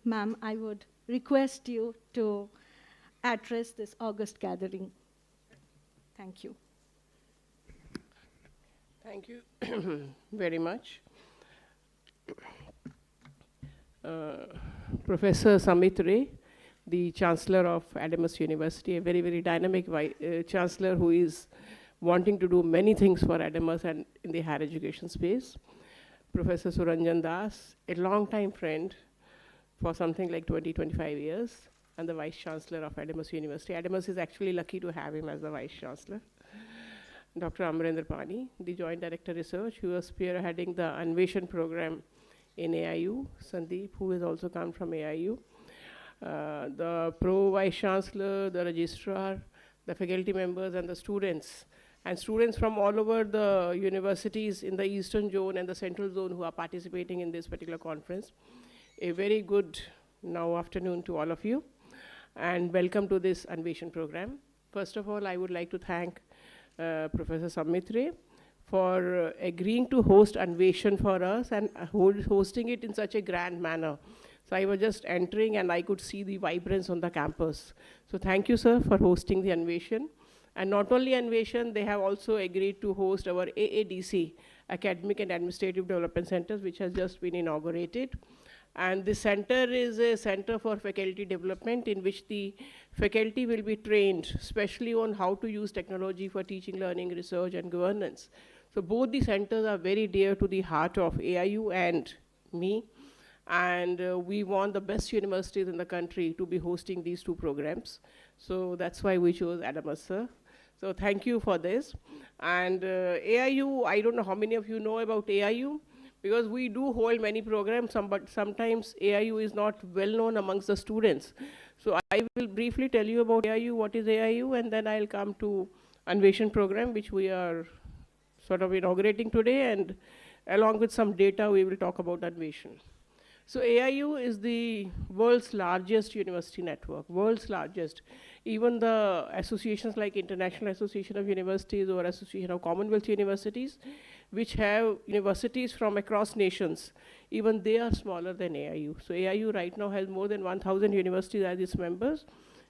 ma'am, I would request you to address this August gathering. Thank you. Thank you very much. Professor Samit Ray, the Chancellor of Adamus University, a very, very dynamic Chancellor who is wanting to do many things for Adamus and in the higher education space. Professor Suranjan Das, a long-time friend for something like 25 years, and the Vice Chancellor of Adamus University. Adamus is actually lucky to have him as the Vice Chancellor. Dr. Amarendra Pani, the Joint Director Research, who was spearheading the Anveshan program in AIU. Sandeep, who has also come from AIU. The Pro Vice Chancellor, the Registrar, the faculty members and the students. And students from all over the universities in the Eastern Zone and the Central Zone who are participating in this particular conference. A very good now afternoon to all of you. And welcome to this Anveshan program. First of all, I would like to thank Professor Samit Ray for agreeing to host Anveshan for us and hosting it in such a grand manner. So I was just entering and I could see the vibrance on the campus. So thank you, sir, for hosting the Anveshan. And not only Anveshan, they have also agreed to host our AADC, Academic and Administrative Development Centers, which has just been inaugurated. And this center is a center for faculty development in which the faculty will be trained, especially on how to use technology for teaching, learning, research, and governance. So both the centers are very dear to the heart of AIU and me. And we want the best universities in the country to be hosting these two programs. So that's why we chose Adamus, sir. So thank you for this. And AIU, I don't know how many of you know about AIU, because we do hold many programs, but sometimes AIU is not well known amongst the students. So I will briefly tell you about AIU, what is AIU, and then I'll come to Anveshan program, which we are sort of inaugurating today, and along with some data, we will talk about Anveshan. So AIU is the world's largest university network, world's largest. Even the associations like International Association of Universities or Association of Commonwealth Universities, which have universities from across nations, even they are smaller than AIU. So AIU right now has more than 1,000 universities as its members,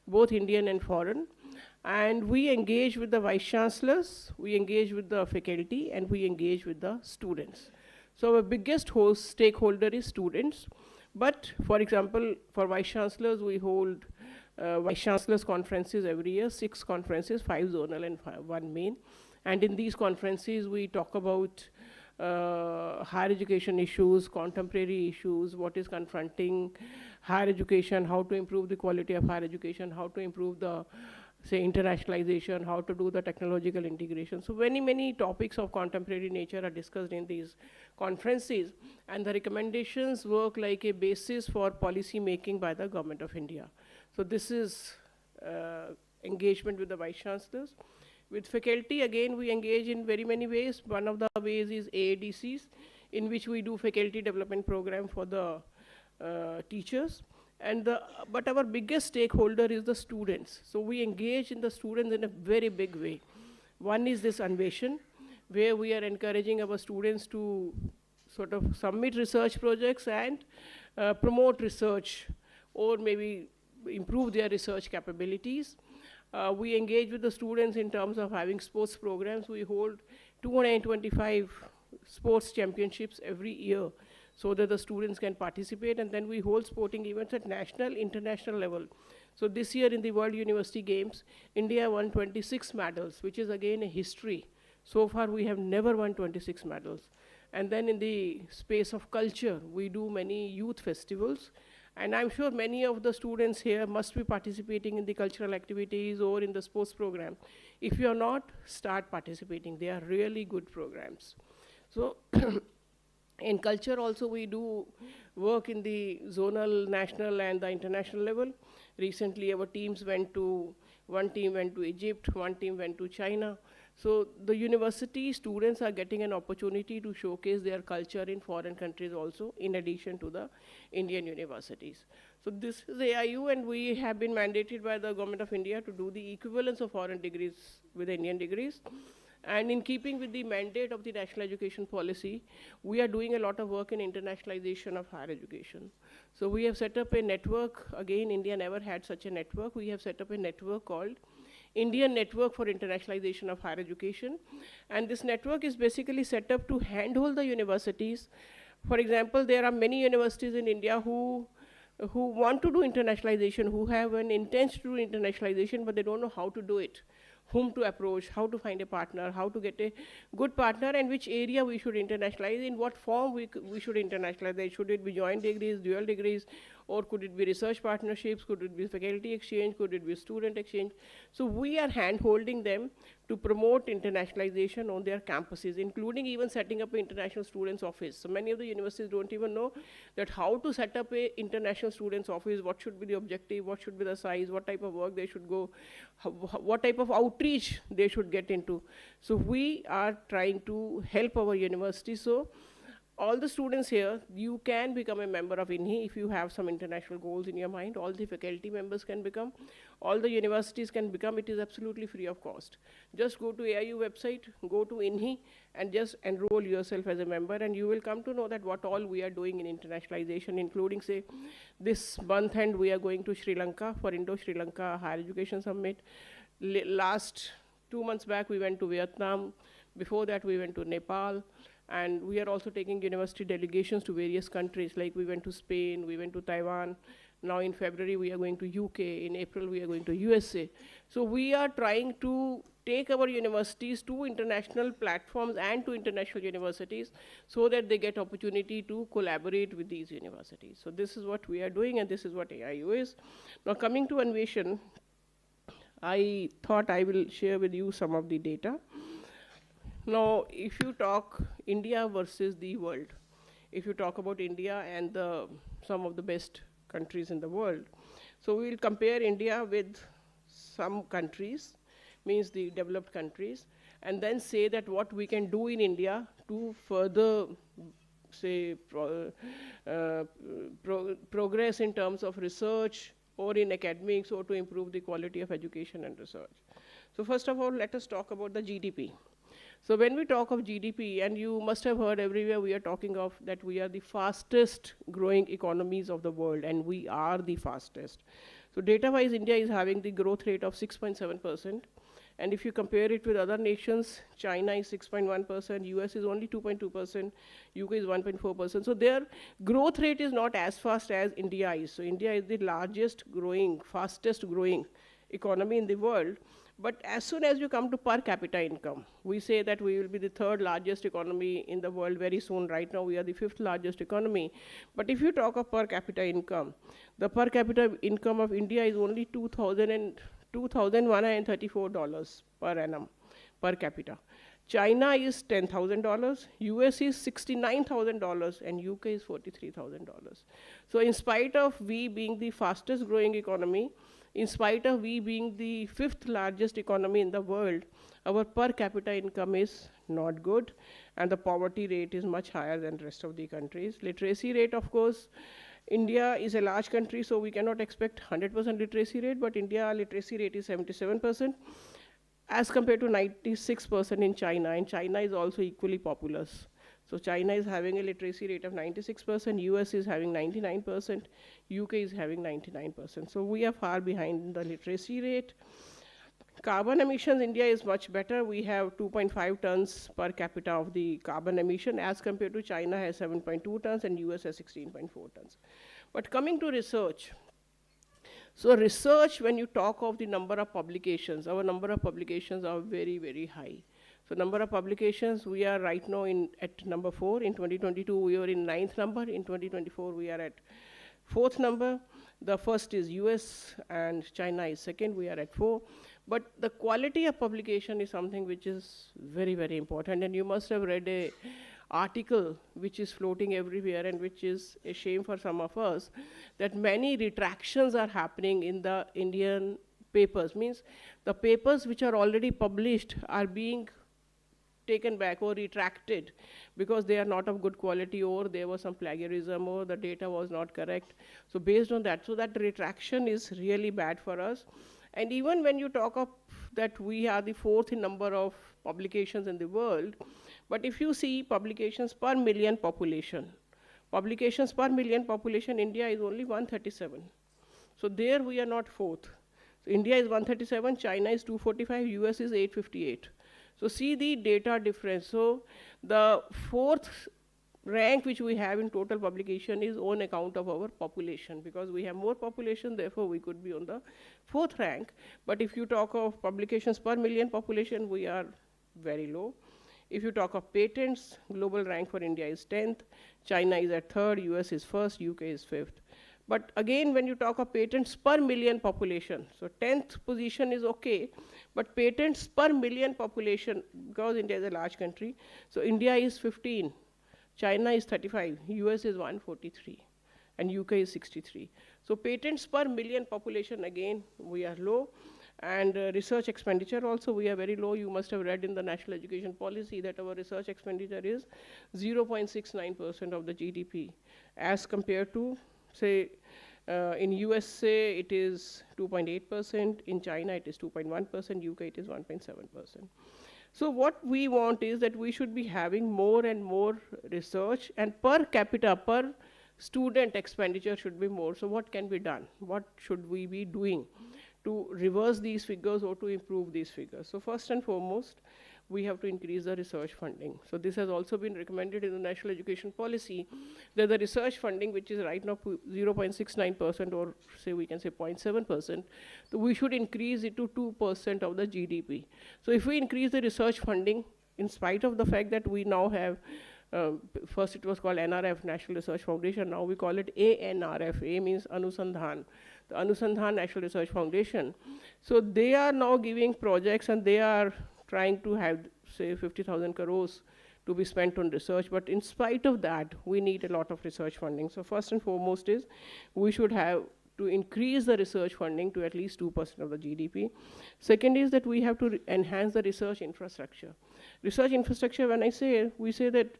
both Indian and foreign. And we engage with the vice chancellors, we engage with the faculty, and we engage with the students. So our biggest stakeholder is students. But for example, for vice chancellors, we hold vice chancellors conferences every year, 6 conferences, 5 zonal and 1 main. And in these conferences, we talk about higher education issues, contemporary issues, what is confronting higher education, how to improve the quality of higher education, how to improve the, say, internationalization, how to do the technological integration. So many topics of contemporary nature are discussed in these conferences, and the recommendations work like a basis for policy making by the Government of India. So this is engagement with the vice chancellors. With faculty, again, we engage in very many ways. One of the ways is AADCs, in which we do faculty development program for the teachers. But our biggest stakeholder is the students. So we engage in the students in a very big way. One is this Anveshan, where we are encouraging our students to sort of submit research projects and promote research, or maybe improve their research capabilities. We engage with the students in terms of having sports programs. We hold 225 sports championships every year so that the students can participate, and then we hold sporting events at national, international level. So this year in the World University Games, India won 26 medals, which is again a history. So far we have never won 26 medals. And then in the space of culture, we do many youth festivals. And I'm sure many of the students here must be participating in the cultural activities or in the sports program. If you're not, start participating. They are really good programs. So in culture also, we do work in the zonal, national, and the international level. Recently, our teams one team went to Egypt, one team went to China. So the university students are getting an opportunity to showcase their culture in foreign countries also, in addition to the Indian universities. So this is AIU, and we have been mandated by the Government of India to do the equivalence of foreign degrees with Indian degrees. And in keeping with the mandate of the National Education Policy, we are doing a lot of work in internationalization of higher education. So we have set up a network. Again, India never had such a network. We have set up a network called Indian Network for Internationalization of Higher Education. And this network is basically set up to handhold the universities. For example, there are many universities in India who want to do internationalization, who have an intent to do internationalization, but they don't know how to do it, whom to approach, how to find a partner, how to get a good partner, and which area we should internationalize, in what form we should internationalize. Should it be joint degrees, dual degrees, or could it be research partnerships, could it be faculty exchange, could it be student exchange? So we are hand-holding them to promote internationalization on their campuses, including even setting up an international students office. So many of the universities don't even know that how to set up a international students office, what should be the objective, what should be the size, what type of work they should go, what type of outreach they should get into. So we are trying to help our university. So all the students here, you can become a member of INHI if you have some international goals in your mind. All the faculty members can become, all the universities can become. It is absolutely free of cost. Just go to AIU website, go to INHI, and just enroll yourself as a member, and you will come to know that what all we are doing in internationalization, including, say, this month end we are going to Sri Lanka for Indo-Sri Lanka Higher Education Summit. Last 2 months back we went to Vietnam. Before that we went to Nepal. And we are also taking university delegations to various countries, like we went to Spain, we went to Taiwan. Now in February we are going to UK, in April we are going to USA. So we are trying to take our universities to international platforms and to international universities so that they get opportunity to collaborate with these universities. So this is what we are doing, and this is what AIU is. Now coming to Anveshan, I thought I will share with you some of the data. Now, if you talk India versus the world, if you talk about India and some of the best countries in the world, so we will compare India with some countries, means the developed countries, and then say that what we can do in India to further, say, progress in terms of research or in academics, or to improve the quality of education and research. So first of all, let us talk about the GDP. So when we talk of GDP, and you must have heard everywhere we are talking of that we are the fastest growing economies of the world, and we are the fastest. So data-wise, India is having the growth rate of 6.7%. And if you compare it with other nations, China is 6.1%, US is only 2.2%, UK is 1.4%. So their growth rate is not as fast as India is. So India is the largest growing, fastest growing economy in the world. But as soon as you come to per capita income, we say that we will be the third largest economy in the world very soon. Right now, we are the fifth largest economy. But if you talk of per capita income, the per capita income of India is only $2,134 per annum per capita. China is $10,000, US is $69,000, and UK is $43,000. So in spite of we being the fastest growing economy, in spite of we being the fifth largest economy in the world, our per capita income is not good, and the poverty rate is much higher than the rest of the countries. Literacy rate, of course, India is a large country, so we cannot expect 100% literacy rate, but India literacy rate is 77%, as compared to 96% in China, and China is also equally populous. So China is having a literacy rate of 96%, US is having 99%, UK is having 99%. So we are far behind in the literacy rate. Carbon emissions, India is much better. We have 2.5 tons per capita of the carbon emission, as compared to China has 7.2 tons and US has 16.4 tons. But coming to research, so research, when you talk of the number of publications, our number of publications are very, very high. So number of publications, we are right now at number 4. In 2022, we were in 9th number. In 2024, we are at 4th number. The first is US and China is second. We are at 4. But the quality of publication is something which is very, very important. And you must have read an article which is floating everywhere, and which is a shame for some of us, that many retractions are happening in the Indian papers. Means the papers which are already published are being taken back or retracted because they are not of good quality, or there was some plagiarism, or the data was not correct. So based on that, so that retraction is really bad for us. And even when you talk of that we are the fourth in number of publications in the world. But if you see publications per million population, India is only 137. So there we are not fourth. So India is 137, China is 245, US is 858. So see the data difference. So the fourth rank which we have in total publication is on account of our population, because we have more population, therefore we could be on the fourth rank. But if you talk of publications per million population, we are very low. If you talk of patents, global rank for India is 10th, China is at 3rd, US is 1st, UK is 5th. But again, when you talk of patents per million population, so 10th position is okay, but patents per million population, because India is a large country, so India is 15, China is 35, US is 143, and UK is 63. So patents per million population, again, we are low. And research expenditure also, we are very low. You must have read in the National Education Policy that our research expenditure is 0.69% of the GDP, as compared to, say, in USA it is 2.8%, in China it is 2.1%, UK it is 1.7%. So what we want is that we should be having more and more research, and per capita, per student expenditure should be more. So what can be done? What should we be doing to reverse these figures or to improve these figures? So first and foremost, we have to increase the research funding. So this has also been recommended in the National Education Policy, that the research funding, which is right now 0.69%, or say we can say 0.7%, so we should increase it to 2% of the GDP. So if we increase the research funding, in spite of the fact that we now have, first it was called NRF, National Research Foundation, now we call it ANRF. A means Anusandhan, the Anusandhan National Research Foundation. So they are now giving projects, and they are trying to have, say, 50,000 crores to be spent on research. But in spite of that, we need a lot of research funding. So first and foremost is, we should have to increase the research funding to at least 2% of the GDP. Second is that we have to enhance the research infrastructure. Research infrastructure, when I say, we say that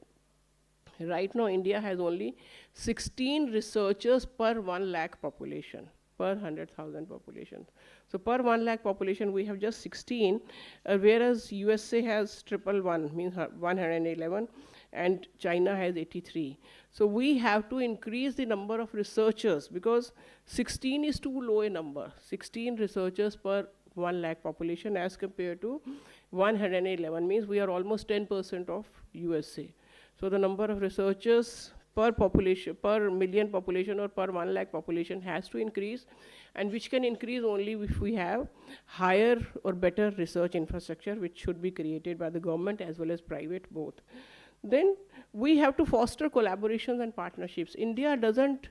right now India has only 16 researchers per 1 lakh population, per 100,000 population. So per 1 lakh population, we have just 16, whereas USA has 111, means 111, and China has 83. So we have to increase the number of researchers, because 16 is too low a number. 16 researchers per 1 lakh population as compared to 111, means we are almost 10% of USA. So the number of researchers per population, per million population, or per 1 lakh population has to increase, and which can increase only if we have higher or better research infrastructure, which should be created by the government as well as private, both. Then we have to foster collaborations and partnerships. India doesn't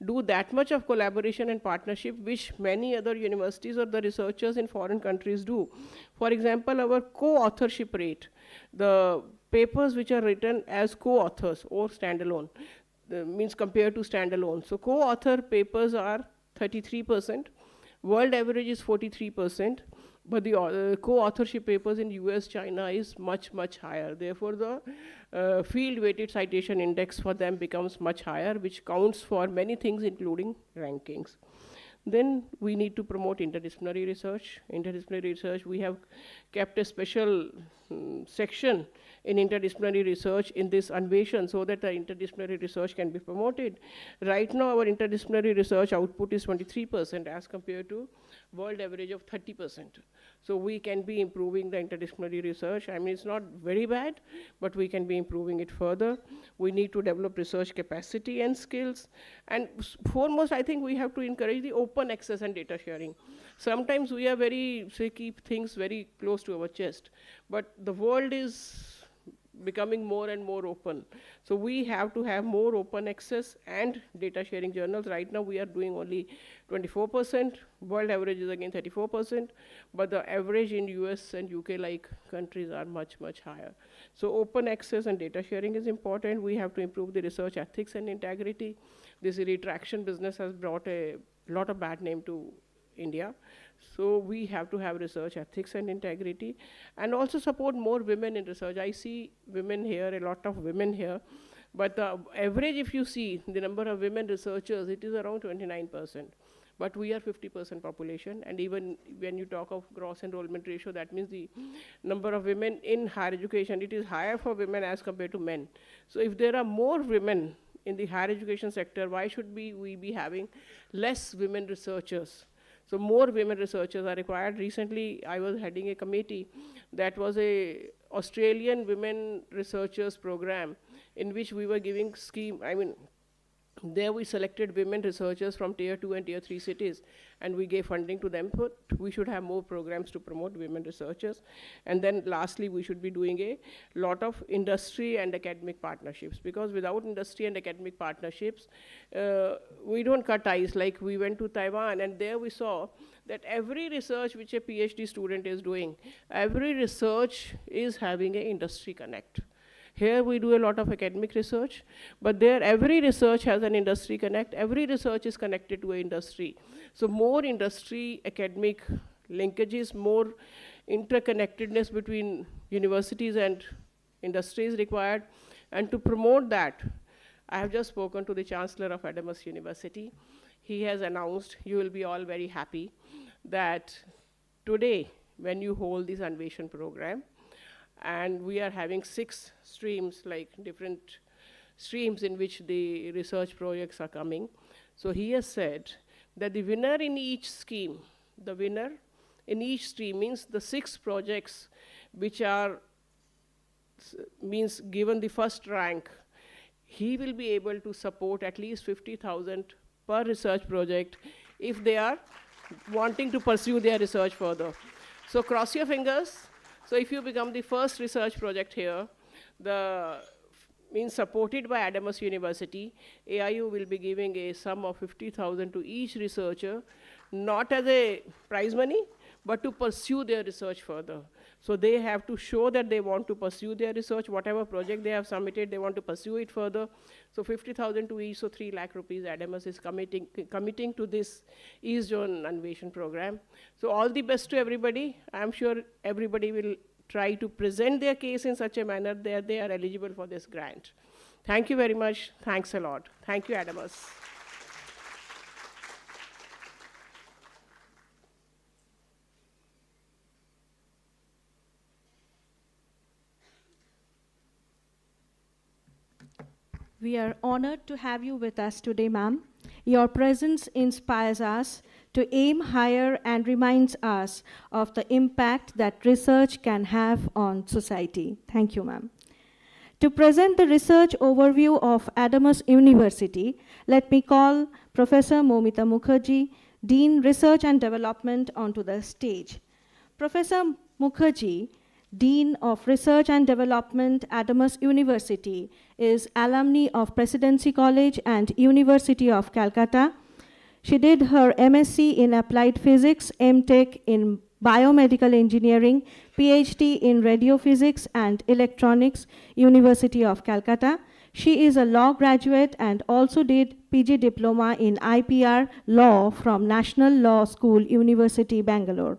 do that much of collaboration and partnership, which many other universities or the researchers in foreign countries do. For example, our co-authorship rate, the papers which are written as co-authors or standalone, means compared to standalone. So co-author papers are 33%, world average is 43%, but the co-authorship papers in US, China is much, much higher. Therefore, the field weighted citation index for them becomes much higher, which counts for many things, including rankings. Then we need to promote interdisciplinary research. Interdisciplinary research, we have kept a special section in interdisciplinary research in this Anveshan, so that the interdisciplinary research can be promoted. Right now, our interdisciplinary research output is 23% as compared to world average of 30%. So we can be improving the interdisciplinary research. I mean, it's not very bad, but we can be improving it further. We need to develop research capacity and skills. And foremost, I think we have to encourage the open access and data sharing. Sometimes we are very, say, keep things very close to our chest, but the world is becoming more and more open. So we have to have more open access and data sharing journals. Right now we are doing only 24%, world average is again 34%, but the average in US and UK like countries are much, much higher. So open access and data sharing is important. We have to improve the research ethics and integrity. This retraction business has brought a lot of bad name to India. So we have to have research ethics and integrity, and also support more women in research. I see women here, a lot of women here, but the average, if you see the number of women researchers, it is around 29%. but we are 50% population, and even when you talk of gross enrollment ratio, that means the number of women in higher education, it is higher for women as compared to men. So if there are more women in the higher education sector, why should we be having less women researchers? So more women researchers are required. Recently, I was heading a committee that was a Australian women researchers program in which we were giving there we selected women researchers from tier 2 and tier 3 cities, and we gave funding to them. But we should have more programs to promote women researchers. And then lastly, we should be doing a lot of industry and academic partnerships, because without industry and academic partnerships, we don't cut ties. Like we went to Taiwan, and there we saw that every research which a PhD student is doing, every research is having an industry connect. Here we do a lot of academic research, but there every research has an industry connect. Every research is connected to an industry. So more industry academic linkages, more interconnectedness between universities and industry is required. And to promote that, I have just spoken to the Chancellor of Adamas University. He has announced, you will be all very happy, that today, when you hold this Anveshan program, and we are having 6 streams, like different streams in which the research projects are coming. So he has said that the winner in each scheme, the winner in each stream means the 6 projects which are, means given the first rank, he will be able to support at least 50,000 per research project if they are wanting to pursue their research further. So cross your fingers. So if you become the first research project here, means supported by Adamas University, AIU will be giving a sum of 50,000 to each researcher, not as a prize money, but to pursue their research further. So they have to show that they want to pursue their research, whatever project they have submitted, they want to pursue it further. So 50,000 to each, so 3 lakh rupees Adamas is committing to this East Zone Anveshan program. So all the best to everybody. I'm sure everybody will try to present their case in such a manner that they are eligible for this grant. Thank you very much. Thanks a lot. Thank you, Adamas. We are honored to have you with us today, ma'am. Your presence inspires us to aim higher and reminds us of the impact that research can have on society. Thank you, ma'am. To present the research overview of Adamas University, let me call Professor Momita Mukherjee, Dean Research and Development, onto the stage. Professor Mukherjee, Dean of Research and Development, Adamas University, is alumni of Presidency College and University of Calcutta. She did her MSc in Applied Physics, MTech in Biomedical Engineering, PhD in Radiophysics and Electronics, University of Calcutta. She is a law graduate and also did PG Diploma in IPR Law from National Law School, University, Bangalore.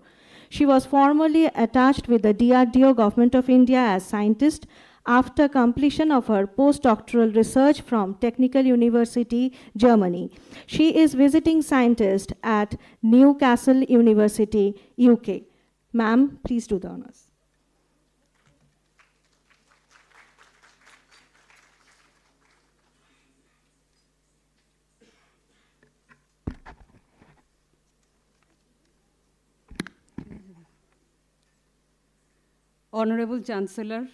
She was formerly attached with the DRDO Government of India as scientist after completion of her postdoctoral research from Technical University, Germany. She is visiting scientist at Newcastle University, UK. Ma'am, please do the honors. Honorable Chancellor,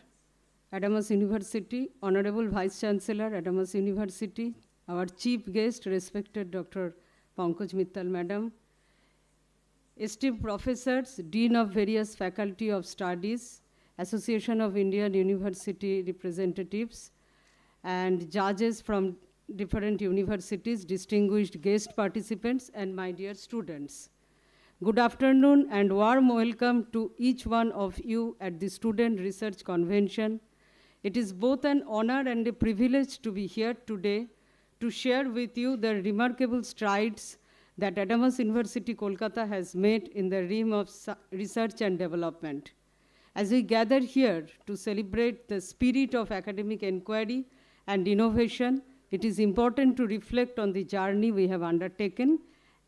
Adamas University, Honorable Vice Chancellor, Adamas University, our chief guest, respected Dr. Pankaj Mittal Madam, esteemed professors, Dean of various Faculty of Studies, Association of Indian University representatives, and judges from different universities, distinguished guest participants, and my dear students. Good afternoon and warm welcome to each one of you at the Student Research Convention. It is both an honor and a privilege to be here today to share with you the remarkable strides that Adamas University, Kolkata has made in the realm of research and development. As we gather here to celebrate the spirit of academic inquiry and innovation, it is important to reflect on the journey we have undertaken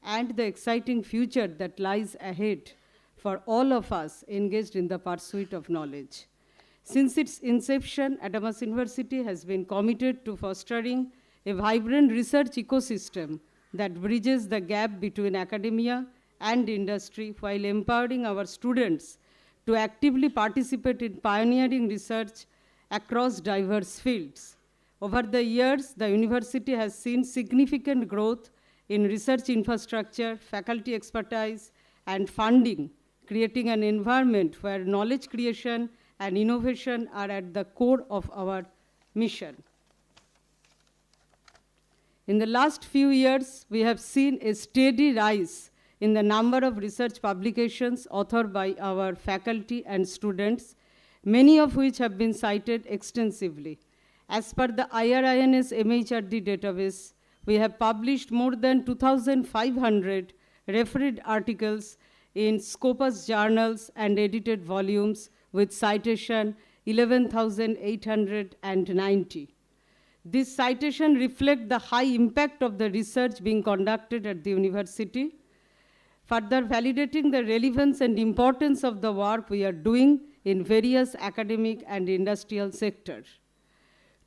and the exciting future that lies ahead for all of us engaged in the pursuit of knowledge. Since its inception, Adamas University has been committed to fostering a vibrant research ecosystem that bridges the gap between academia and industry while empowering our students to actively participate in pioneering research across diverse fields. Over the years, the university has seen significant growth in research infrastructure, faculty expertise, and funding, creating an environment where knowledge creation and innovation are at the core of our mission. In the last few years, we have seen a steady rise in the number of research publications authored by our faculty and students, many of which have been cited extensively. As per the IRINS MHRD database, we have published more than 2,500 referred articles in Scopus journals and edited volumes with citation 11,890. This citation reflects the high impact of the research being conducted at the university, further validating the relevance and importance of the work we are doing in various academic and industrial sectors.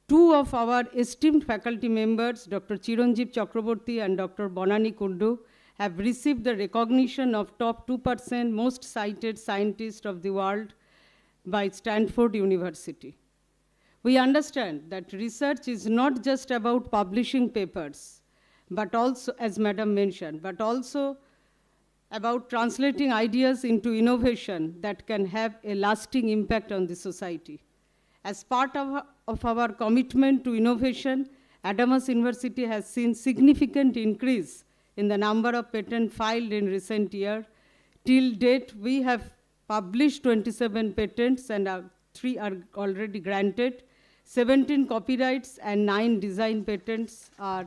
Two of our esteemed faculty members, Dr. Chiranjeev Chakraborty and Dr. Bonani Kundu, have received the recognition of top 2% most cited scientists of the world by Stanford University. We understand that research is not just about publishing papers, but also, as Madam mentioned, but also about translating ideas into innovation that can have a lasting impact on the society. As part of our commitment to innovation, Adamas University has seen significant increase in the number of patents filed in recent years. Till date, we have published 27 patents and 3 are already granted. 17 copyrights and 9 design patents are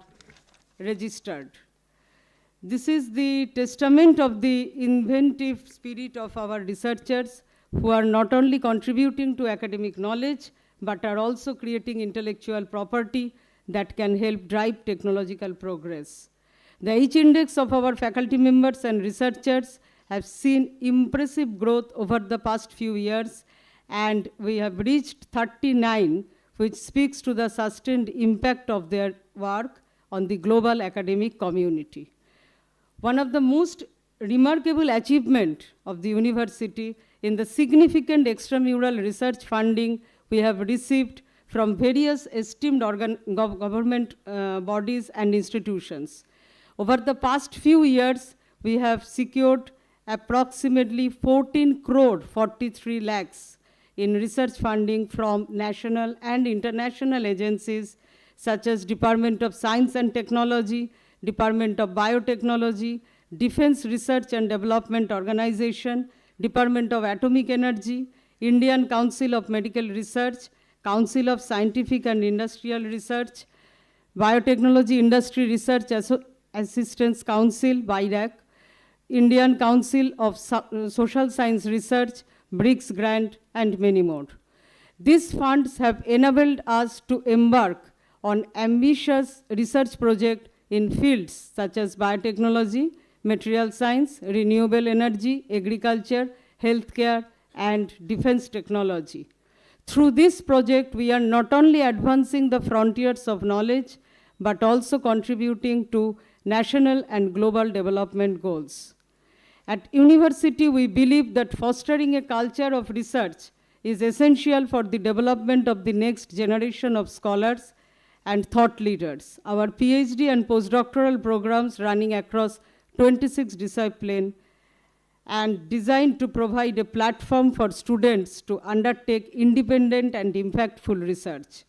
registered. This is the testament of the inventive spirit of our researchers who are not only contributing to academic knowledge, but are also creating intellectual property that can help drive technological progress. The H-index of our faculty members and researchers have seen impressive growth over the past few years, and we have reached 39, which speaks to the sustained impact of their work on the global academic community. One of the most remarkable achievements of the university in the significant extramural research funding we have received from various esteemed government bodies and institutions. Over the past few years, we have secured approximately 14 crore 43 lakhs in research funding from national and international agencies such as Department of Science and Technology, Department of Biotechnology, Defense Research and Development Organization, Department of Atomic Energy, Indian Council of Medical Research, Council of Scientific and Industrial Research, Biotechnology Industry Research Assistance Council, BIRAC, Indian Council of Social Science Research, BRICS Grant, and many more. These funds have enabled us to embark on ambitious research projects in fields such as biotechnology, material science, renewable energy, agriculture, healthcare, and defense technology. Through this project, we are not only advancing the frontiers of knowledge, but also contributing to national and global development goals. At university, we believe that fostering a culture of research is essential for the development of the next generation of scholars and thought leaders. Our PhD and postdoctoral programs running across 26 disciplines and designed to provide a platform for students to undertake independent and impactful research.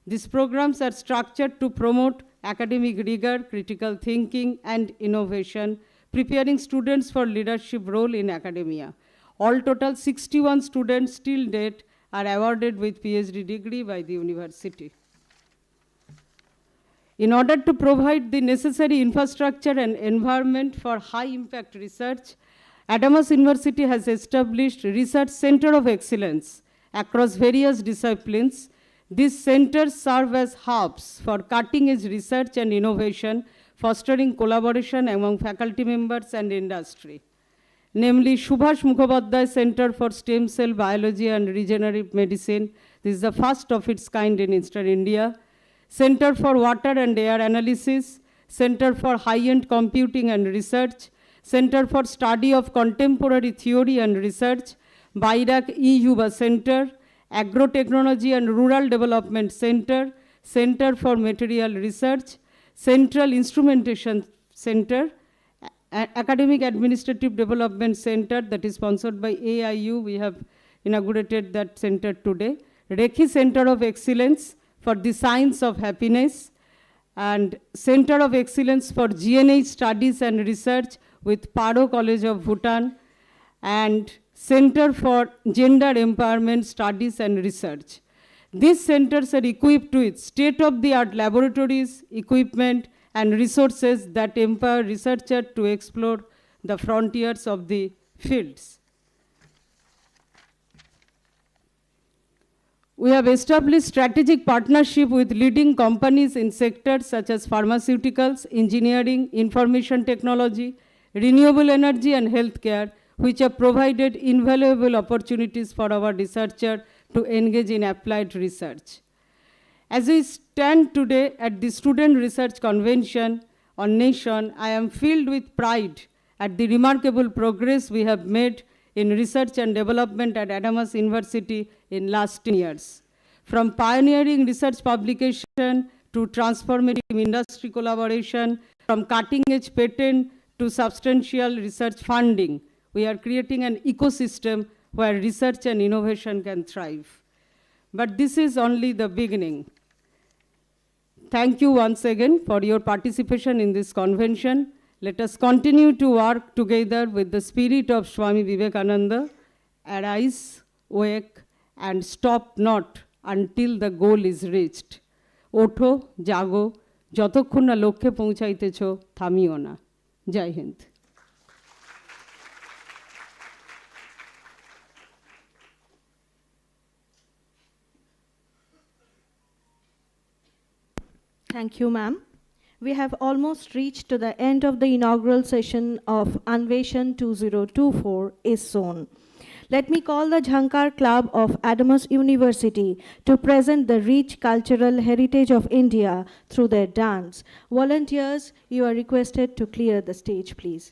These programs are structured to promote academic rigor, critical thinking, and innovation, preparing students for leadership role in academia. All total 61 students till date are awarded with PhD degree by the university. In order to provide the necessary infrastructure and environment for high-impact research, Adamas University has established Research Center of Excellence across various disciplines. These centers serve as hubs for cutting-edge research and innovation, fostering collaboration among faculty members and industry. Namely, Subhash Mukhopadhyay Center for Stem Cell Biology and Regenerative Medicine. This is the first of its kind in Eastern India. Center for Water and Air Analysis, Center for High-End Computing and Research, Center for Study of Contemporary Theory and Research, Bairak E-Yuva Center, Agro-Technology and Rural Development Center, Center for Material Research, Central Instrumentation Center, Academic Administrative Development Center that is sponsored by AIU. We have inaugurated that center today. Rekhi Center of Excellence for the Science of Happiness, and Center of Excellence for GNH Studies and Research with Paro College of Bhutan, and Center for Gender Empowerment Studies and Research. These centers are equipped with state-of-the-art laboratories, equipment, and resources that empower researchers to explore the frontiers of the fields. We have established strategic partnership with leading companies in sectors such as pharmaceuticals, engineering, information technology, renewable energy, and healthcare, which have provided invaluable opportunities for our researchers to engage in applied research. As we stand today at the Student Research Convention on Nation, I am filled with pride at the remarkable progress we have made in research and development at Adamas University in last 10 years. From pioneering research publication to transformative industry collaboration, from cutting-edge patent to substantial research funding, we are creating an ecosystem where research and innovation can thrive. But this is only the beginning. Thank you once again for your participation in this convention. Let us continue to work together with the spirit of Swami Vivekananda. Arise, wake, and stop not until the goal is reached. ওঠো, জাগো, যতক্ষণ না লক্ষ্যে পৌঁছাইতেছ, থামিও না। জয় Hind. Thank you, ma'am. We have almost reached to the end of the inaugural session of Anveshan 2024 is zone. Let me call the Jhankar Club of Adamas University to present the rich cultural heritage of India through their dance. Volunteers, you are requested to clear the stage, please.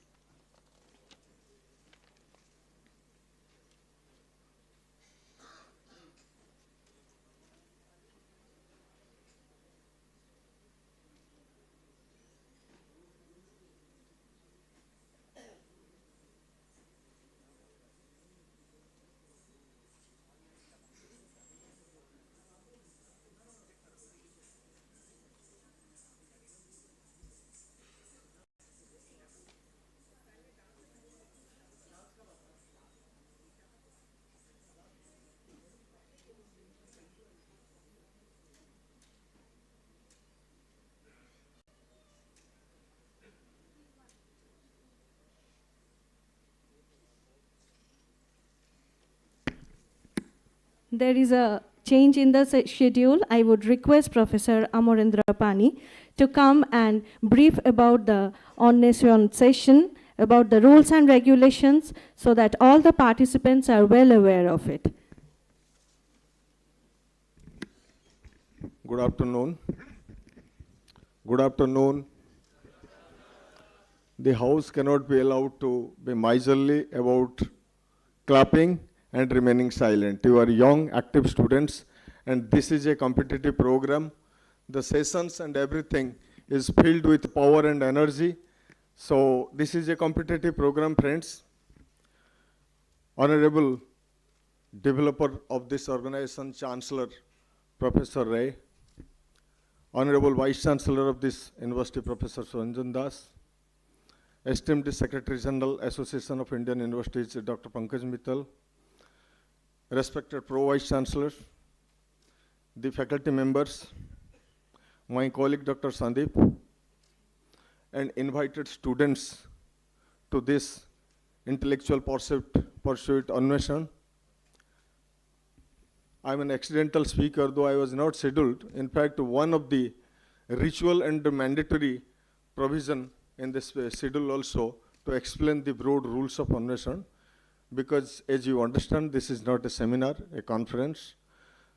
There is a change in the schedule. I would request Professor Amarendra Pani to come and brief about the on-nation session, about the rules and regulations, so that all the participants are well aware of it. Good afternoon. Good afternoon. The House cannot be allowed to be miserly about clapping and remaining silent. You are young, active students, and this is a competitive program. The sessions and everything is filled with power and energy. So this is a competitive program, friends. Honorable developer of this organization, Chancellor Professor Ray, Honorable Vice Chancellor of this University, Professor Suranjan Das, esteemed Secretary General, Association of Indian Universities, Dr. Pankaj Mittal, respected Pro-Vice Chancellor, the faculty members, my colleague Dr. Sandeep, and invited students to this intellectual pursuit Anveshan. I'm an accidental speaker, though I was not scheduled. In fact, one of the ritual and mandatory provision in this schedule also to explain the broad rules of Anveshan, because as you understand, this is not a seminar, a conference.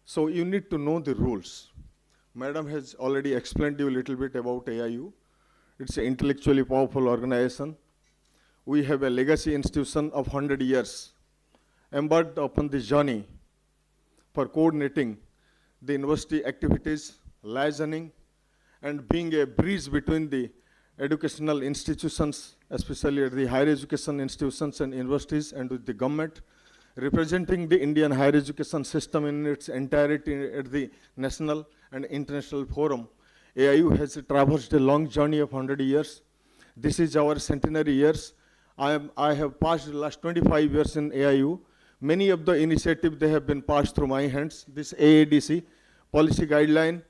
So you need to know the rules. Madam has already explained you a little bit about AIU. It's an intellectually powerful organization. We have a legacy institution of 100 years, embarked upon this journey for coordinating the university activities, liaising, and being a bridge between the educational institutions, especially the higher education institutions and universities, and with the government, representing the Indian higher education system in its entirety at the national and international forum. AIU has traversed a long journey of 100 years. This is our centenary years. I have passed the last 25 years in AIU. Many of the initiatives, they have been passed through my hands. This AADC, policy guideline,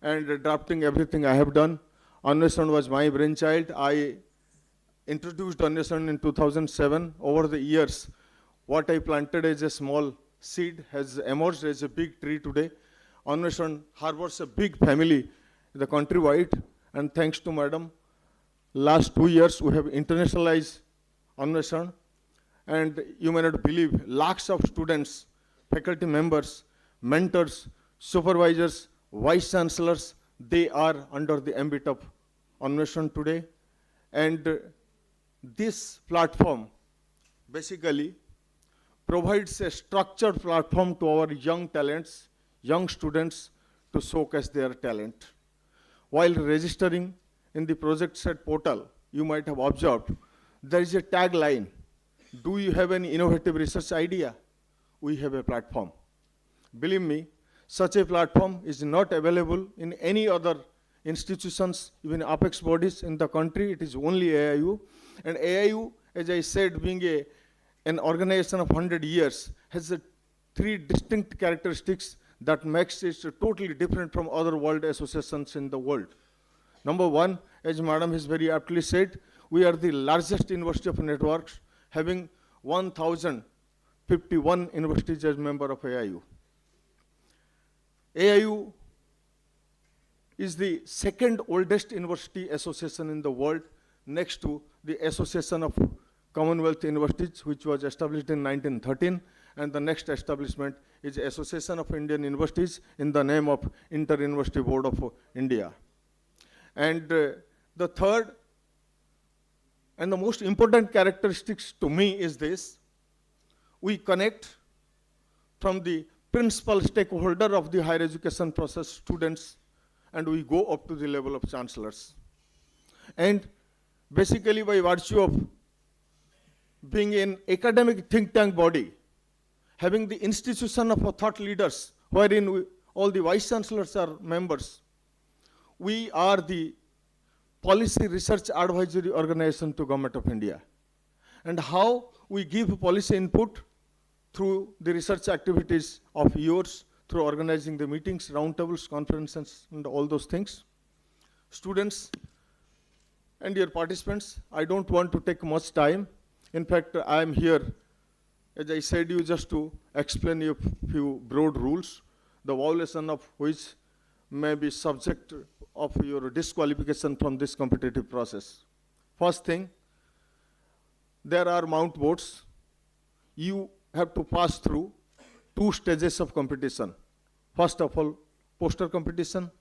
and drafting everything I have done. Anveshan was my brainchild. I introduced Anveshan in 2007. Over the years, what I planted as a small seed has emerged as a big tree today. Anveshan harbors a big family, the countrywide, and thanks to Madam, last 2 years we have internationalized Anveshan, and you may not believe, lakhs of students, faculty members, mentors, supervisors, vice chancellors, they are under the ambit of Anveshan today. And this platform basically provides a structured platform to our young talents, young students to showcase their talent. While registering in the project set portal, you might have observed, there is a tagline, do you have any innovative research idea? We have a platform. Believe me, such a platform is not available in any other institutions, even apex bodies in the country. It is only AIU. And AIU, as I said, being an organization of 100 years, has three distinct characteristics that makes it totally different from other world associations in the world. Number one, as Madam has very aptly said, we are the largest university of networks, having 1,051 universities as member of AIU. AIU is the second oldest university association in the world, next to the Association of Commonwealth Universities, which was established in 1913, and the next establishment is Association of Indian Universities in the name of Inter-University Board of India. And the third and the most important characteristics to me is this: we connect from the principal stakeholder of the higher education process, students, and we go up to the level of chancellors. And basically, by virtue of being an academic think tank body, having the institution of thought leaders, wherein all the vice chancellors are members, we are the policy research advisory organization to Government of India. And how we give policy input? Through the research activities of yours, through organizing the meetings, roundtables, conferences, and all those things. Students and your participants, I don't want to take much time. In fact, I am here, as I said, you just to explain a few broad rules, the violation of which may be subject of your disqualification from this competitive process. First thing, there are mount boards. You have to pass through 2 stages of competition. First of all, poster competition,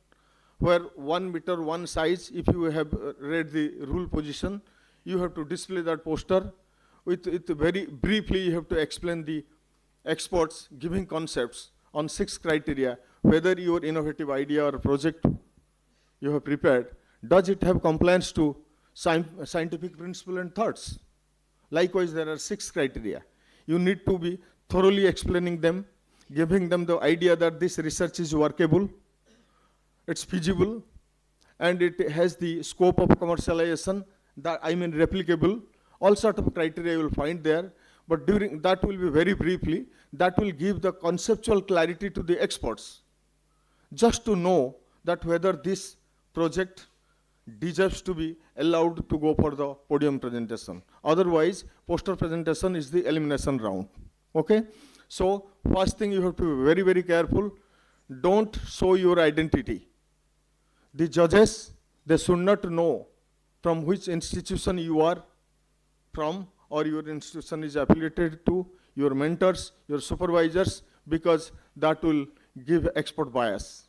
where 1 meter, one size, if you have read the rule position, you have to display that poster. With very briefly, you have to explain the experts giving concepts on 6 criteria, whether your innovative idea or project you have prepared, does it have compliance to scientific principle and thoughts? Likewise, there are 6 criteria. You need to be thoroughly explaining them, giving them the idea that this research is workable, it's feasible, and it has the scope of commercialization, that replicable. All sort of criteria you will find there, but during that will be very briefly, that will give the conceptual clarity to the experts, just to know that whether this project deserves to be allowed to go for the podium presentation. Otherwise, poster presentation is the elimination round. Okay? So, first thing you have to be very, very careful. Don't show your identity. The judges, they should not know from which institution you are from or your institution is affiliated to, your mentors, your supervisors, because that will give expert bias,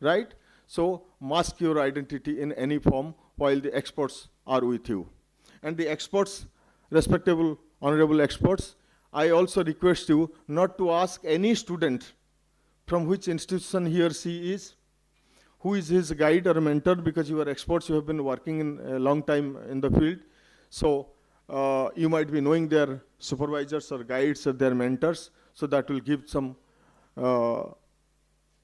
right? So mask your identity in any form while the experts are with you. And the experts, respectable, honorable experts, I also request you not to ask any student from which institution he or she is, who is his guide or mentor, because you are experts, you have been working in a long time in the field. So you might be knowing their supervisors or guides or their mentors, so that will give some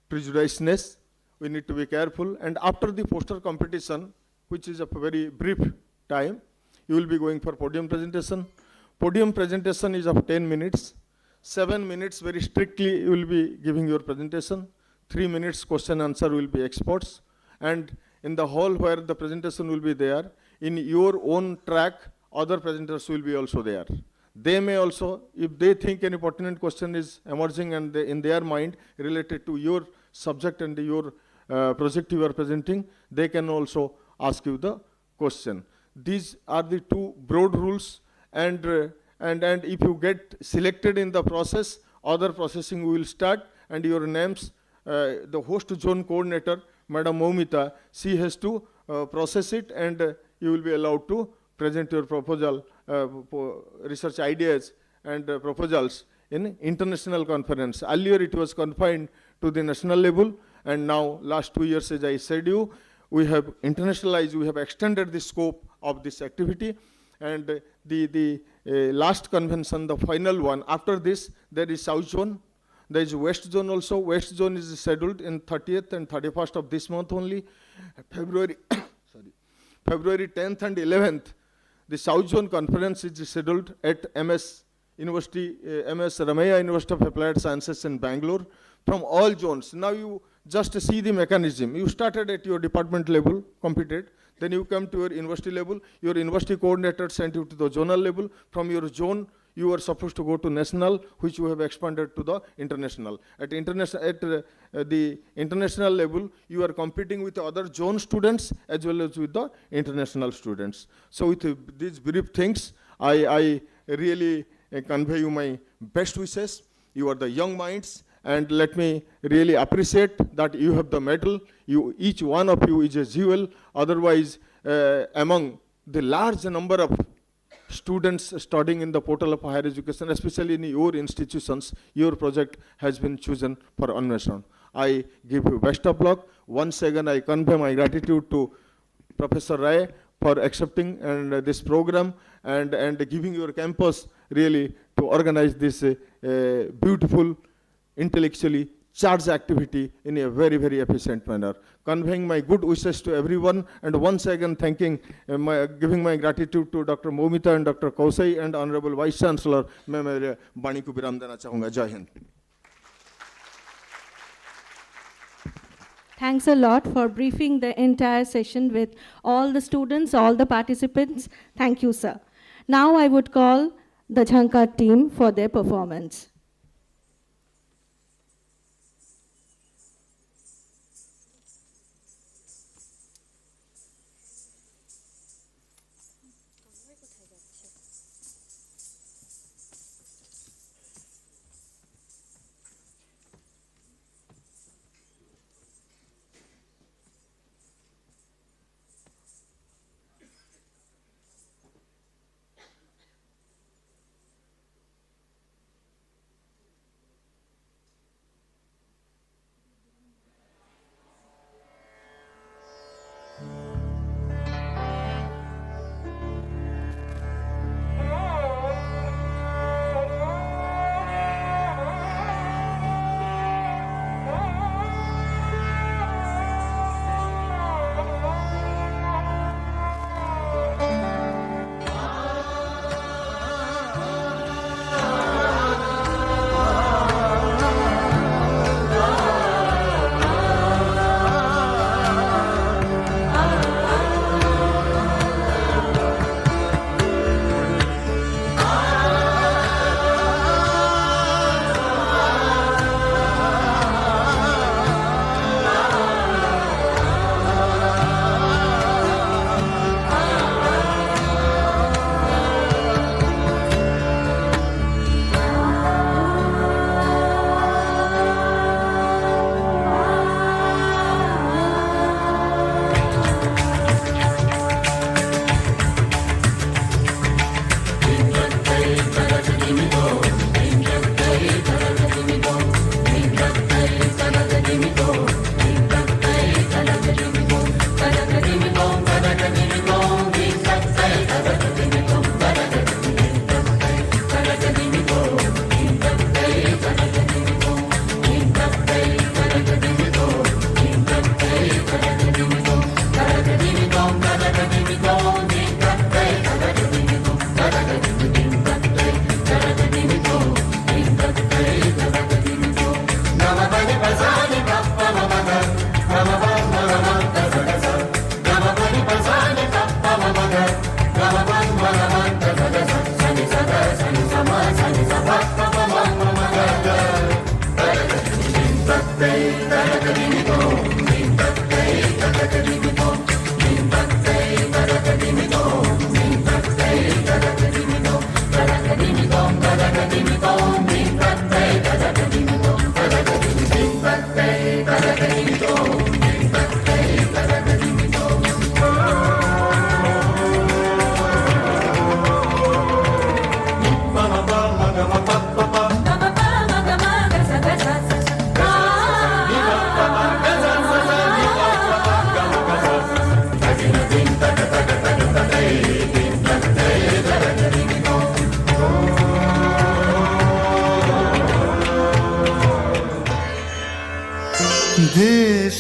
prejudiceness. We need to be careful. And after the poster competition, which is a very brief time, you will be going for podium presentation. Podium presentation is of 10 minutes. 7 minutes very strictly you will be giving your presentation. 3 minutes question answer will be experts. And in the hall where the presentation will be there, in your own track, other presenters will be also there. They may also, if they think any pertinent question is emerging and in their mind related to your subject and your project you are presenting, they can also ask you the question. These are the two broad rules, and if you get selected in the process, other processing will start, and your names, the host zone coordinator, Madam Moumita, she has to process it, and you will be allowed to present your proposal, research ideas and proposals in international conference. Earlier it was confined to the national level, and now last 2 years, as I said you, we have internationalized, we have extended the scope of this activity. And the last convention, the final one, after this, there is South Zone, there is West Zone also. West Zone is scheduled in 30th and 31st of this month only. February, February 10th and 11th, the South Zone conference is scheduled at MS University, MS Ramaiah University of Applied Sciences in Bangalore, from all zones. Now you just see the mechanism. You started at your department level, competed, then you come to your university level, your university coordinator sent you to the zonal level. From your zone, you are supposed to go to national, which you have expanded to the international. At the international level, you are competing with other zone students as well as with the international students. So with these brief things, I really convey you my best wishes. You are the young minds, and let me really appreciate that you have the medal. Each one of you is a jewel. Otherwise, among the large number of students studying in the portal of higher education, especially in your institutions, your project has been chosen for Anveshan. I give you best of luck. Once again, I convey my gratitude to Professor Rai for accepting this program and giving your campus really to organize this beautiful, intellectually charged activity in a very, very efficient manner. Conveying my good wishes to everyone, and once again giving my gratitude to Dr. Moumita and Dr. Kausai and Honorable Vice Chancellor. मैं मेरे वाणी को विराम देना चाहूँगा. जय Hind. Thanks a lot for briefing the entire session with all the students, all the participants. Thank you, sir. Now I would call the Jhankar team for their performance.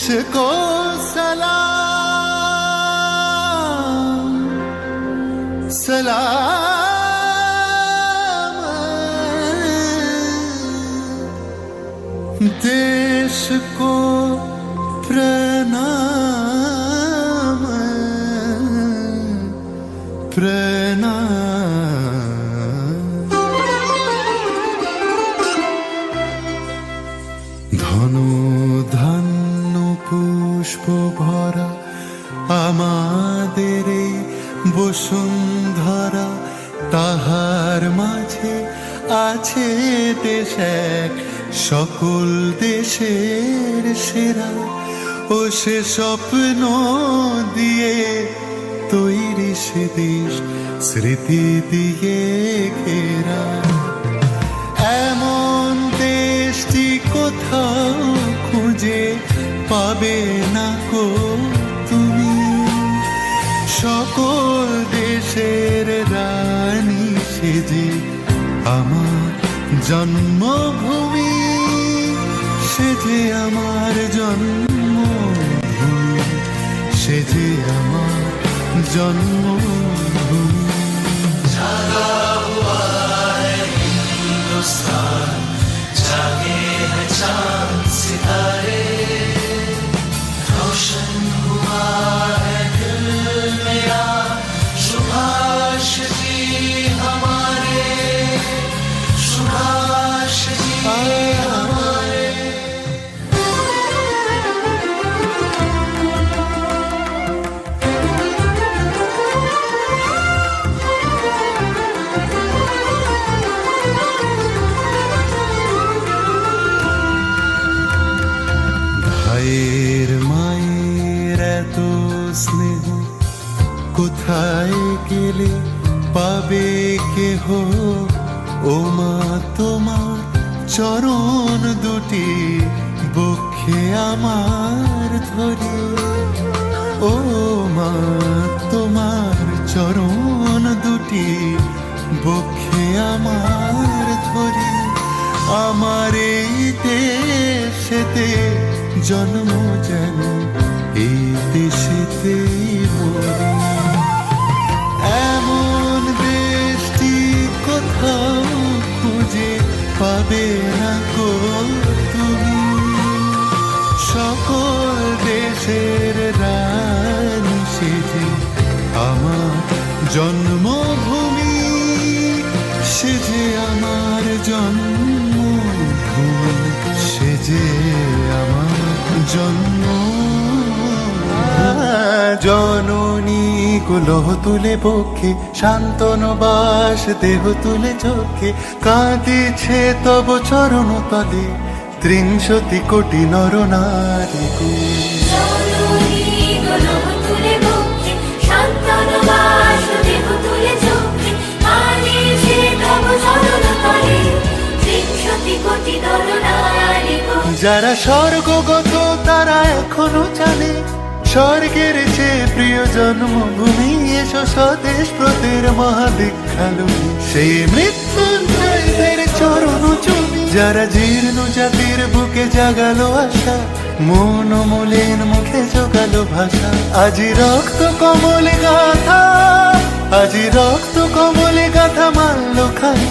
को सलाम सलाम देश को प्रणाम प्रणाम ধনু ধান্য পুষ্প ভরা আমাদের এই বসুন্ধরা তাহার মাঝে আছে দেশ এক সকল দেশের সেরা ও সে স্বপ্ন দিয়ে তৈরি সে দেশ স্মৃতি দিয়ে ঘেরা এমন দেশটি কোথাও খুঁজে পাবে না কো তুমি সকল দেশের রানী সেজে আমার জন্মভূমি সেজে আমার জন্মভূমি সেজে আমার জন্মভূমি জাগা হুয়া है हिंदुस्तान जागे हैं चांद सितारे रोशन हुआ है दिल मेरा सुभाष जी हमारे सुभाष जी हमारे ভাইয়ের মায়ের এত স্নেহ কোথায় গেলে পাবে কেহ ও মা তোমার চরণ দুটি বক্ষে আমার ধরে ও মা তোমার চরণ দুটি বক্ষে আমার ধরে আমার এই দেশেতে জন্ম যেন এই দেশেতেই মরি এমন দেশটি কোথাও খুঁজে পাবে না গো তুমি সকল দেশের রানী সেজে আমার জন্মভূমি সেজে আমার জন্মভূমি সেজে আমার জন্ম জননী কুলহ তুলে বক্ষে শান্তন বাস দেহ তুলে চোখে কাঁদিছে তব চরণ তলে ৩০ কোটি নর নারী যারা স্বর্গগত তারা এখনো জানে স্বর্গের চেয়ে প্রিয় জন্মভূমি এসো স্বদেশ প্রদের মহাদীক্ষালুমি সেই মৃত্যুঞ্জয়দের চরণ চুমি যারা জীর্ণ জাতির বুকে জাগালো আশা মন মলিন মুখে জোগালো ভাষা আজি রক্ত কমলে গাথা আজি রক্ত কমলে গাথা মানল খালে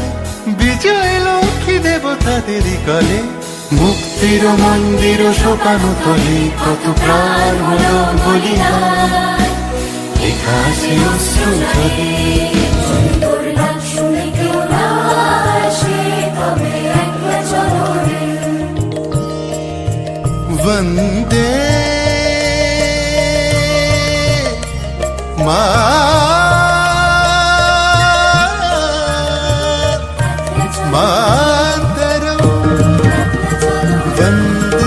বিজয় লক্ষ্মী দেবতাদেরই কলে মুক্তির মন্দির শোকানো তলে কত প্রাণ হলো বলিদান লেখা আছে অশ্রু জলে वंदे मातरम वंदे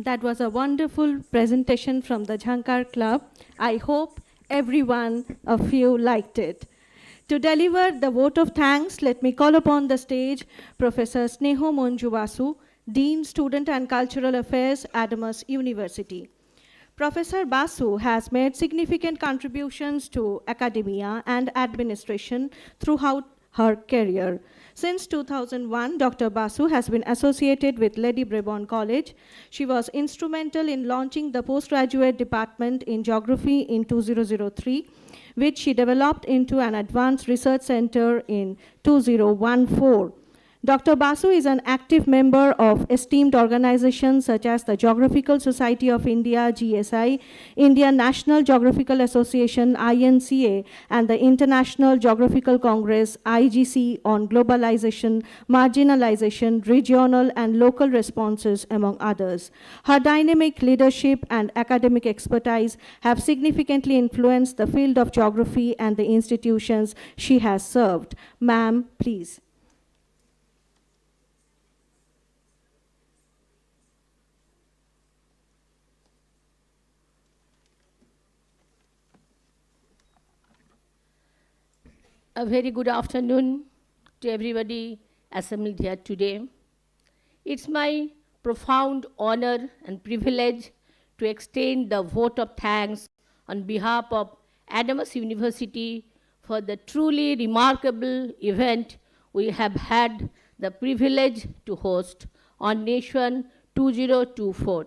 That was a wonderful presentation from the Jhankar Club. I hope everyone of you liked it. To deliver the vote of thanks, let me call upon the stage Professor Sneho Monjuvasu, Dean, Student and Cultural Affairs, Adamas University. Professor Basu has made significant contributions to academia and administration throughout her career. Since 2001, Dr. Basu has been associated with Lady Brabourne College. She was instrumental in launching the postgraduate department in geography in 2003, which she developed into an advanced research center in 2014. Dr. Basu is an active member of esteemed organizations such as the Geographical Society of India, GSI, Indian National Geographical Association, INCA, and the International Geographical Congress, IGC, on globalization, marginalization, regional and local responses, among others. Her dynamic leadership and academic expertise have significantly influenced the field of geography and the institutions she has served. Ma'am, please. A very good afternoon to everybody assembled here today. It's my profound honor and privilege to extend the vote of thanks on behalf of Adamas University for the truly remarkable event we have had the privilege to host on Nation 2024.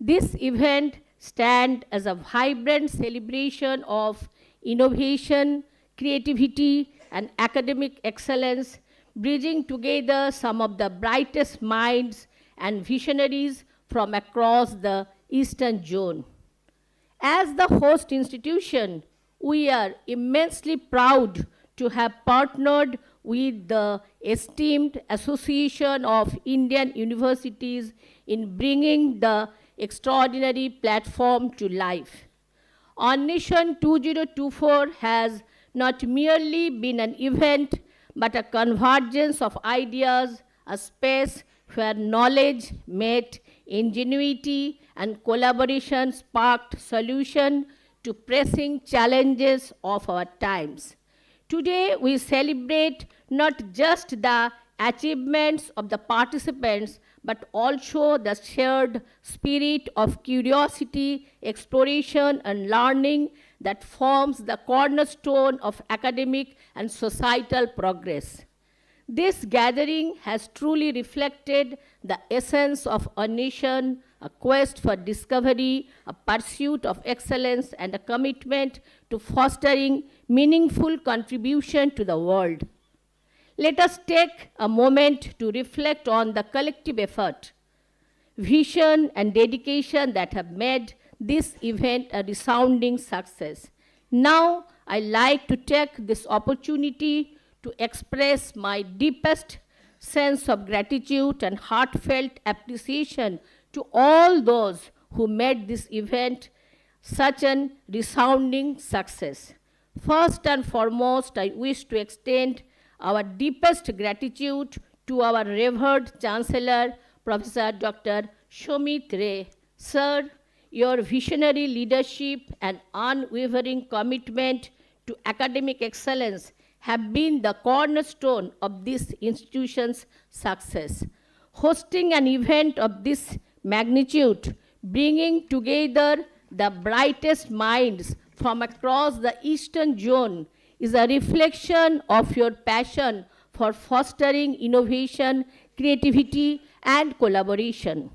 This event stands as a vibrant celebration of innovation, creativity, and academic excellence, bridging together some of the brightest minds and visionaries from across the Eastern Zone. As the host institution, we are immensely proud to have partnered with the esteemed Association of Indian Universities in bringing the extraordinary platform to life. On Nation 2024 has not merely been an event, but a convergence of ideas, a space where knowledge met ingenuity and collaboration sparked solution to pressing challenges of our times. Today, we celebrate not just the achievements of the participants, but also the shared spirit of curiosity, exploration, and learning that forms the cornerstone of academic and societal progress. This gathering has truly reflected the essence of a nation, a quest for discovery, a pursuit of excellence, and a commitment to fostering meaningful contribution to the world. Let us take a moment to reflect on the collective effort, vision, and dedication that have made this event a resounding success. Now, I'd like to take this opportunity to express my deepest sense of gratitude and heartfelt appreciation to all those who made this event such an resounding success. First and foremost, I wish to extend our deepest gratitude to our revered Chancellor, Professor Dr. Shomit Ray. Sir, your visionary leadership and unwavering commitment to academic excellence have been the cornerstone of this institution's success. Hosting an event of this magnitude, bringing together the brightest minds from across the Eastern Zone, is a reflection of your passion for fostering innovation, creativity, and collaboration.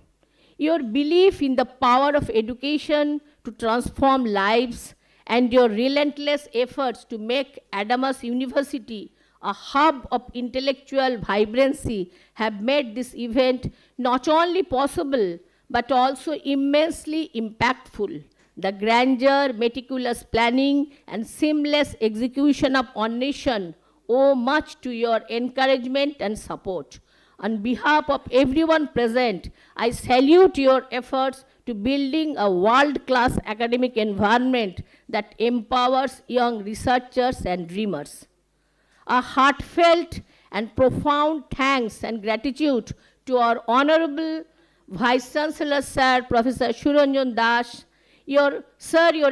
Your belief in the power of education to transform lives and your relentless efforts to make Adamas University a hub of intellectual vibrancy have made this event not only possible, but also immensely impactful. The grandeur, meticulous planning, and seamless execution of On Nation owe much to your encouragement and support. On behalf of everyone present, I salute your efforts to building a world-class academic environment that empowers young researchers and dreamers. A heartfelt and profound thanks and gratitude to our Honorable Vice Chancellor Sir, Professor Suranjan Das, your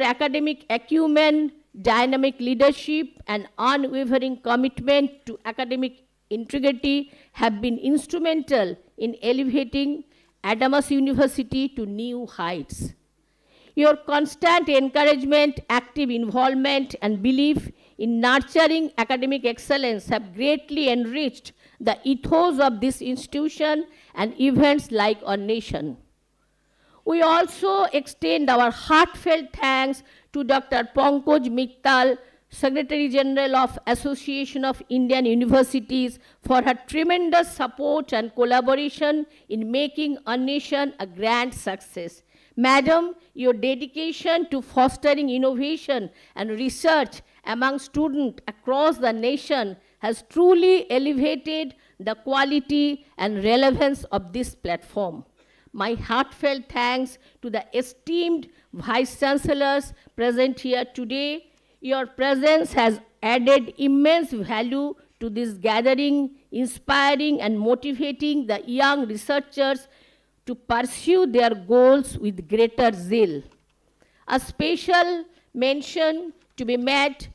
academic acumen, dynamic leadership, and unwavering commitment to academic integrity have been instrumental in elevating Adamas University to new heights. Your constant encouragement, active involvement, and belief in nurturing academic excellence have greatly enriched the ethos of this institution and events like our nation. We also extend our heartfelt thanks to Dr. Pankaj Mittal, Secretary General of Association of Indian Universities, for her tremendous support and collaboration in making our nation a grand success. Madam, your dedication to fostering innovation and research among students across the nation has truly elevated the quality and relevance of this platform. My heartfelt thanks to the esteemed Vice Chancellors present here today. Your presence has added immense value to this gathering, inspiring and motivating the young researchers to pursue their goals with greater zeal. A special mention to be made,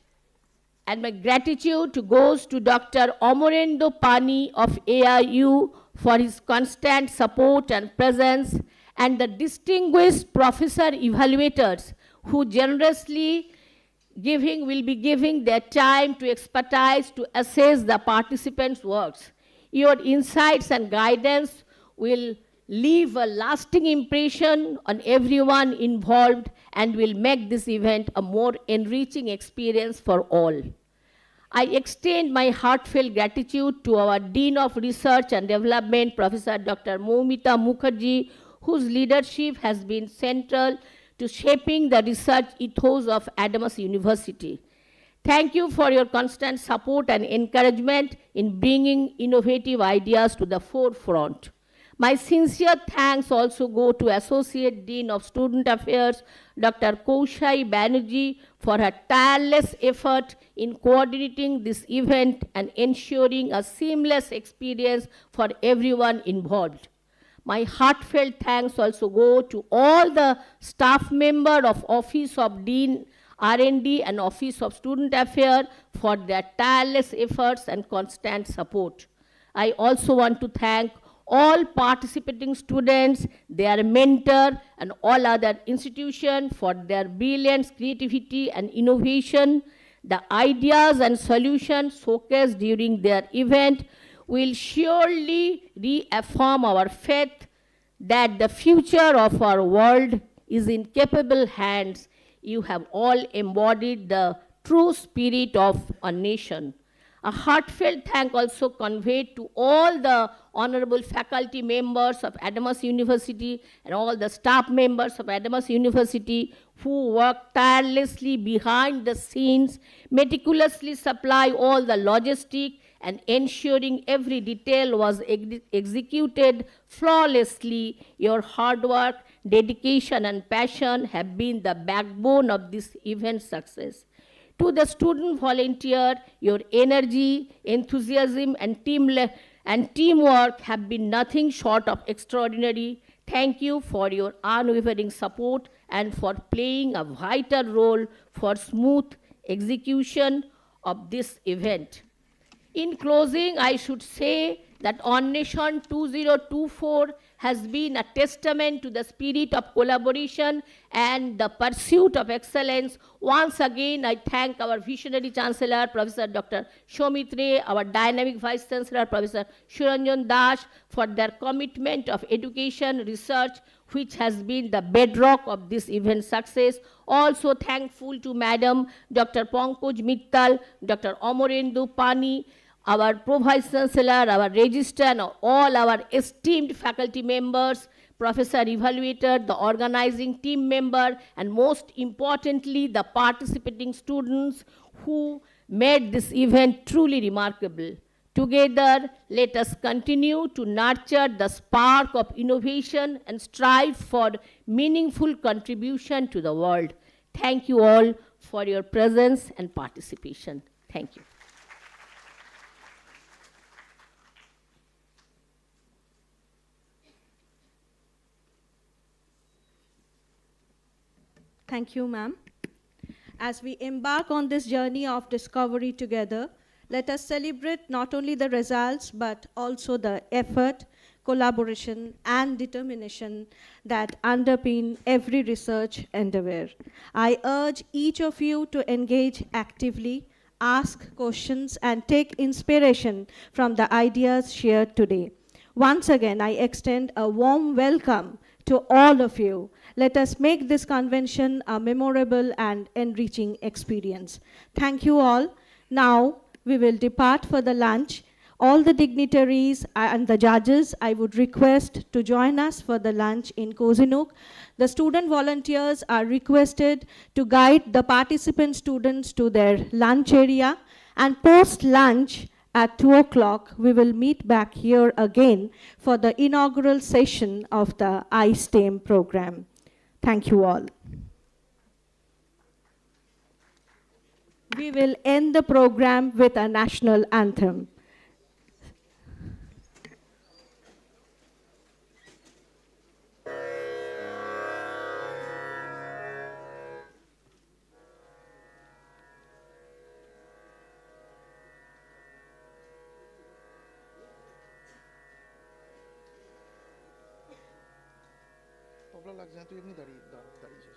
and my gratitude goes to Dr. Amorendo Pani of AIU for his constant support and presence, and the distinguished professor evaluators who generously will be giving their time to expertise to assess the participants' works. Your insights and guidance will leave a lasting impression on everyone involved and will make this event a more enriching experience for all. I extend my heartfelt gratitude to our Dean of Research and Development, Professor Dr. Moumita Mukherjee, whose leadership has been central to shaping the research ethos of Adamas University. Thank you for your constant support and encouragement in bringing innovative ideas to the forefront. My sincere thanks also go to Associate Dean of Student Affairs, Dr. Kaushai Banerjee, for her tireless effort in coordinating this event and ensuring a seamless experience for everyone involved. My heartfelt thanks also go to all the staff members of Office of Dean R&D and Office of Student Affairs for their tireless efforts and constant support. I also want to thank all participating students, their mentor, and all other institutions for their brilliant creativity and innovation. The ideas and solutions showcased during their event will surely reaffirm our faith that the future of our world is in capable hands. You have all embodied the true spirit of a nation. A heartfelt thank also conveyed to all the honorable faculty members of Adamas University and all the staff members of Adamas University who worked tirelessly behind the scenes, meticulously supply all the logistics and ensuring every detail was executed flawlessly. Your hard work, dedication and passion have been the backbone of this event's success. To the student volunteer, your energy, enthusiasm, and teamwork have been nothing short of extraordinary. Thank you for your unwavering support and for playing a vital role for smooth execution of this event. In closing, I should say that Anveshan 2024 has been a testament to the spirit of collaboration and the pursuit of excellence. Once again, I thank our visionary Chancellor, Professor Dr. Shomit, our dynamic Vice Chancellor, Professor Suranjan Das, for their commitment of education, research, which has been the bedrock of this event's success. Also thankful to Madam Dr. Pankaj Mittal, Dr. Amorendo Pani, our Pro-Vice Chancellor, our Registrar, and all our esteemed faculty members, Professor Evaluator, the organizing team member, and most importantly, the participating students who made this event truly remarkable. Together, let us continue to nurture the spark of innovation and strive for meaningful contribution to the world. Thank you all for your presence and participation. Thank you. Thank you, ma'am. As we embark on this journey of discovery together, let us celebrate not only the results, but also the effort, collaboration, and determination that underpin every research endeavor. I urge each of you to engage actively, ask questions, and take inspiration from the ideas shared today. Once again, I extend a warm welcome to all of you. Let us make this convention a memorable and enriching experience. Thank you all. Now, we will depart for the lunch. All the dignitaries and the judges, I would request to join us for the lunch in Kozhikode. The student volunteers are requested to guide the participant students to their lunch area, and post-lunch at 2 o'clock, we will meet back here again for the inaugural session of the iSTEM program. Thank you all. We will end the program with a national anthem. लग जाए तो ये अपनी दाढ़ी दाढ़ी से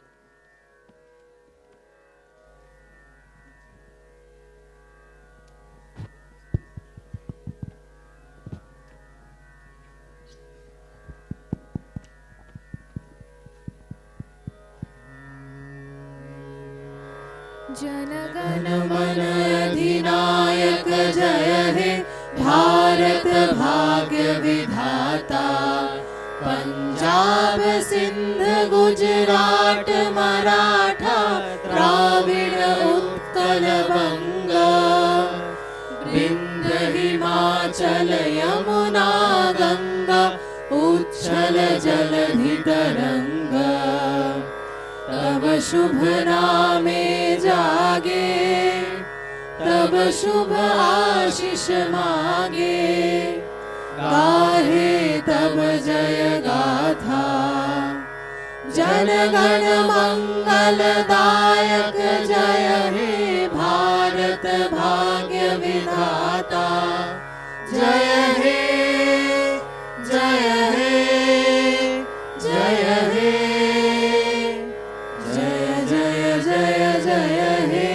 जनगण मन अधिनायक जय हे भारत भाग्य विधाता पंजाब सिंध गुजरात मराठा द्राविड उत्कल बंग विंध्य हिमाचल यमुना गंगा उच्छल जलधि तरंग तब शुभ नामे जागे तब शुभ आशीष मागे गाहे तब जय गाथा जनगण मंगलदायक जय हे भारत भाग्य विधाता जय हे जय हे जय हे जय जय जय जय हे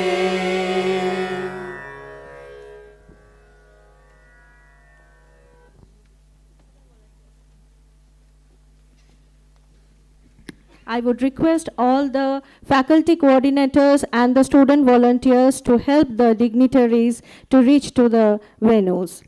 I would request all the faculty coordinators and the student volunteers to help the dignitaries to reach to the venues.